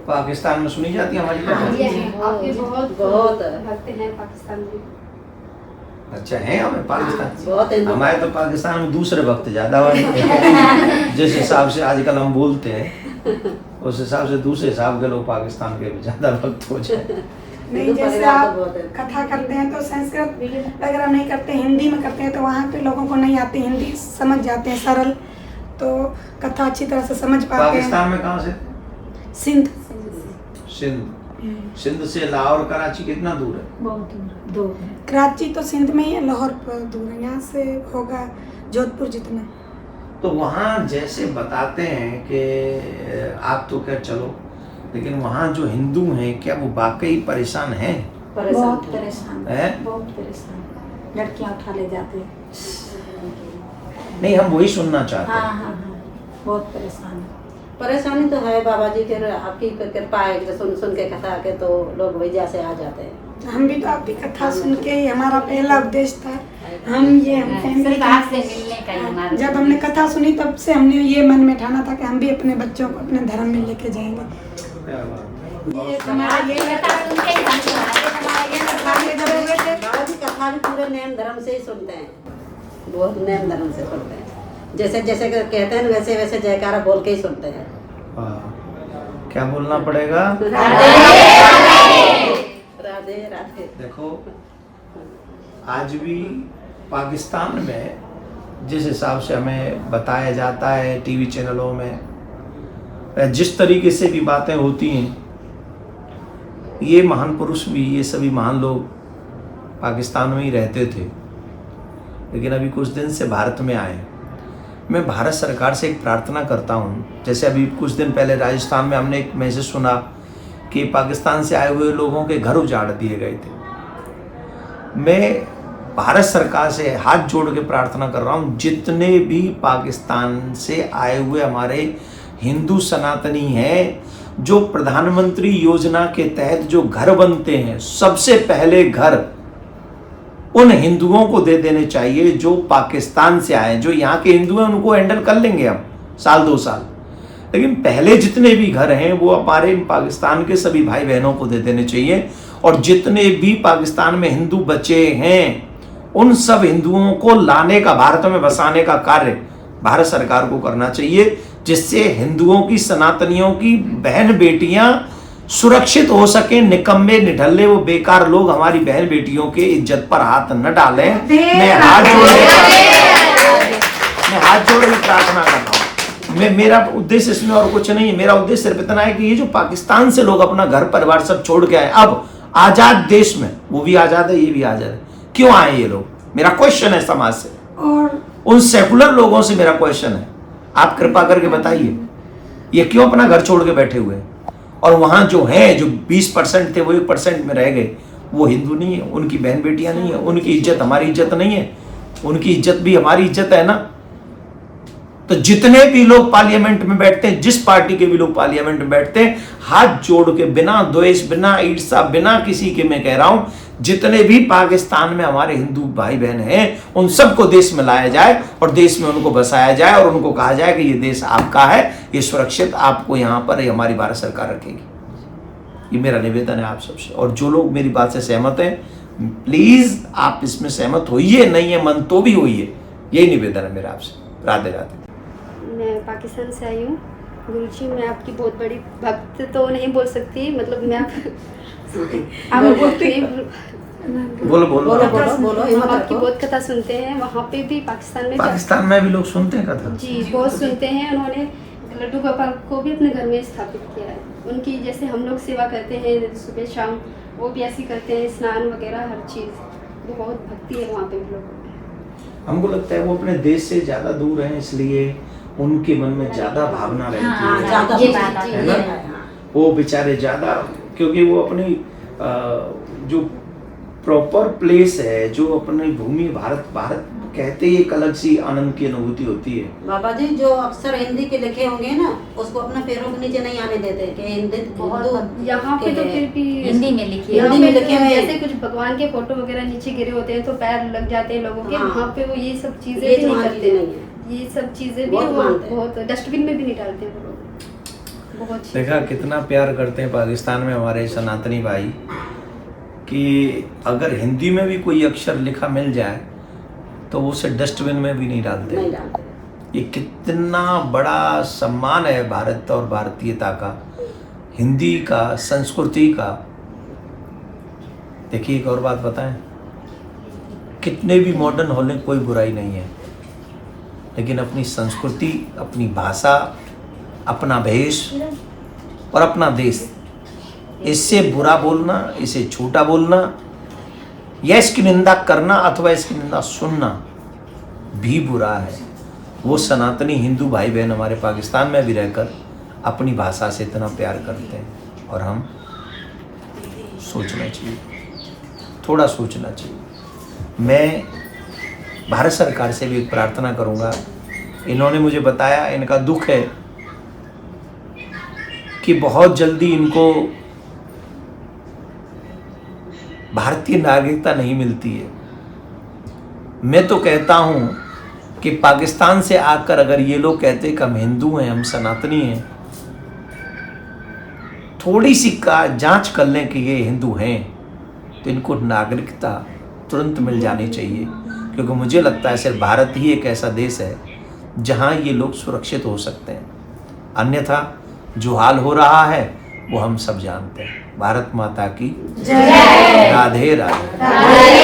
पाकिस्तान में सुनी जाती है हमारी कथा? आपके बहुत भक्त हैं पाकिस्तान में। अच्छा है हमें पाकिस्तान बहुत है। हमारे तो पाकिस्तान में दूसरे भक्त ज्यादा हैं। जिस हिसाब से आजकल हम बोलते हैं उस हिसाब से दूसरे हिसाब के लोग पाकिस्तान के भी ज्यादा भक्त हो जाए। नहीं, जैसे आप कथा करते हैं तो संस्कृत अगर हम नहीं करते, हिंदी में करते हैं तो वहाँ के लोगों को नहीं आती हिंदी, समझ जाते हैं सरल, तो कथा अच्छी तरह से समझ पाते हैं। पाकिस्तान में कहाँ से? सिंध। सिंध से लाहौर कराची कितना दूर है? बहुत दूर है। कराची तो सिंध में ही है, लाहौर पर दूर है, यहाँ से होगा जोधपुर जितना। तो वहाँ जैसे बताते हैं कि आप तो क्या चलो, लेकिन वहाँ जो हिंदू हैं क्या वो वाकई परेशान हैं? बहुत परेशान है? बहुत परेशान, लड़कियाँ उठा ले जाते हैं। नहीं, हम वही सुनना चाहते हैं। हाँ, बहुत परेशान है। परेशानी तो है बाबा जी, फिर आपकी कृपा है कि सुन सुन के कथा के तो लोग वजह से आ जाते हैं। हम भी तो आपकी कथा सुन के ही हमारा पहला उद्देश्य था, हम फैमिली से मिलने का ही हमारा। जब हमने कथा सुनी तब से हमने ये मन में ठाना था कि हम भी अपने बच्चों को अपने धर्म में लेके जाएंगे। ये हमारा ये बाबा जी कथा भी पूरे नेम धर्म से ही सुनते हैं, बहुत नेम धर्म से सुनते हैं। जैसे जैसे कहते हैं वैसे वैसे जयकारा बोल के ही सुनते हैं। क्या बोलना पड़ेगा? राधे राधे। देखो आज भी पाकिस्तान में जिस हिसाब से हमें बताया जाता है टीवी चैनलों में, जिस तरीके से भी बातें होती हैं, ये महान पुरुष भी, ये सभी महान लोग पाकिस्तान में ही रहते थे, लेकिन अभी कुछ दिन से भारत में आए। मैं भारत सरकार से एक प्रार्थना करता हूँ, जैसे अभी कुछ दिन पहले राजस्थान में हमने एक मैसेज सुना कि पाकिस्तान से आए हुए लोगों के घर उजाड़ दिए गए थे। मैं भारत सरकार से हाथ जोड़ के प्रार्थना कर रहा हूँ, जितने भी पाकिस्तान से आए हुए हमारे हिंदू सनातनी हैं, जो प्रधानमंत्री योजना के तहत जो घर बनते हैं, सबसे पहले घर उन हिंदुओं को दे देने चाहिए जो पाकिस्तान से आए। जो यहाँ के हिंदू हैं उनको हैंडल कर लेंगे हम साल 2 साल, लेकिन पहले जितने भी घर हैं वो हमारे पाकिस्तान के सभी भाई बहनों को दे देने चाहिए। और जितने भी पाकिस्तान में हिंदू बचे हैं उन सब हिंदुओं को लाने का, भारत में बसाने का कार्य भारत सरकार को करना चाहिए, जिससे हिंदुओं की, सनातनियों की बहन बेटियां सुरक्षित हो सके। निकम्मे निढल्ले वो बेकार लोग हमारी बहन बेटियों के इज्जत पर हाथ न डालें। मैं हाथ जोड़ के प्रार्थना कर रहा हूँ। मेरा उद्देश्य इसमें और कुछ नहीं है। मेरा उद्देश्य सिर्फ इतना है कि ये जो पाकिस्तान से लोग अपना घर परिवार सब छोड़ के आए, अब आजाद देश में, वो भी आजाद है, ये भी आजाद है, क्यों आए ये लोग? मेरा क्वेश्चन है समाज से और उन सेकुलर लोगों से मेरा क्वेश्चन है, आप कृपा करके बताइए ये क्यों अपना घर छोड़ के बैठे हुए हैं? और वहां जो है, जो 20% थे वो 1% में रह गए, वो हिंदू नहीं है, उनकी बहन बेटियां नहीं है, उनकी इज्जत हमारी इज्जत नहीं है, उनकी इज्जत भी हमारी इज्जत है ना। तो जितने भी लोग पार्लियामेंट में बैठते हैं, जिस पार्टी के भी लोग पार्लियामेंट में बैठते हैं, हाथ जोड़ के, बिना द्वेष, बिना ईर्ष्या, बिना किसी के, मैं कह रहा हूं, जितने भी पाकिस्तान में हमारे हिंदू भाई बहन हैं उन सबको देश में लाया जाए और देश में उनको बसाया जाए और उनको कहा जाए कि ये देश आपका है, ये सुरक्षित आपको यहाँ पर हमारी भारत सरकार रखेगी। ये मेरा निवेदन है आप सबसे। और जो लोग मेरी बात से सहमत हैं, प्लीज आप इसमें सहमत होइए, नहीं है मन तो भी होइए, यही निवेदन है मेरा आपसे। राधे राधे। मैं पाकिस्तान से आई हूँ गुरुजी। मैं आपकी बहुत बड़ी भक्त तो नहीं बोल सकती, मतलब मैं बोलो बोलो हम आपकी बहुत कथा सुनते हैं। वहाँ पे भी पाकिस्तान में भी लोग सुनते हैं कथा? जी बहुत सुनते हैं। उन्होंने लड्डू गोपाल को भी अपने घर में स्थापित किया है। उनकी जैसे हम लोग सेवा करते हैं सुबह शाम, वो भी ऐसी करते हैं, स्नान वगैरह हर चीज़। बहुत भक्ति है वहाँ पे भी लोगों। हमको लगता है वो अपने देश से ज्यादा दूर हैं, इसलिए उनके मन में ज्यादा भावना रहती है ना। वो बेचारे ज्यादा, क्योंकि वो अपनी जो प्रॉपर प्लेस है, जो अपनी भूमि, भारत कहते ही एक अलग सी आनंद की अनुभूति होती है। बाबा जी जो अक्सर हिंदी के लिखे होंगे ना, उसको अपना पैरों के नीचे नहीं आने देते कि हिंदी। यहाँ पे तो फिर भी हिंदी में लिखे हुए, जैसे कुछ भगवान के फोटो वगैरह नीचे गिरे होते हैं तो पैर लग जाते हैं लोगों के। वहाँ पे वो ये सब चीजें नहीं करते, ये सब चीजें भी बहुत डस्टबिन में भी नहीं डालते हैं वो लोग। बहुत देखा कितना प्यार करते हैं पाकिस्तान में हमारे सनातनी भाई, कि अगर हिंदी में भी कोई अक्षर लिखा मिल जाए तो वो उसे डस्टबिन में भी नहीं डालते। नहीं डालते। ये कितना बड़ा सम्मान है भारत और भारतीयता का, हिंदी का, संस्कृति का। देखिए एक और बात बताएं, कितने भी मॉडर्न होने कोई बुराई नहीं है, लेकिन अपनी संस्कृति, अपनी भाषा, अपना भेष और अपना देश, इससे बुरा बोलना, इसे छोटा बोलना या इसकी निंदा करना अथवा इसकी निंदा सुनना भी बुरा है। वो सनातनी हिंदू भाई बहन हमारे पाकिस्तान में भी रहकर अपनी भाषा से इतना प्यार करते हैं, और हम सोचना चाहिए, थोड़ा सोचना चाहिए। मैं भारत सरकार से भी एक प्रार्थना करूंगा, इन्होंने मुझे बताया इनका दुख है कि बहुत जल्दी इनको भारतीय नागरिकता नहीं मिलती है। मैं तो कहता हूं कि पाकिस्तान से आकर अगर ये लोग कहते कि हम हिंदू हैं, हम सनातनी हैं, थोड़ी सी का जांच कर लें कि ये हिंदू हैं, तो इनको नागरिकता तुरंत मिल जानी चाहिए। क्योंकि मुझे लगता है सिर्फ भारत ही एक ऐसा देश है जहां ये लोग सुरक्षित हो सकते हैं, अन्यथा जो हाल हो रहा है वो हम सब जानते हैं। भारत माता की जय। राधे राधे।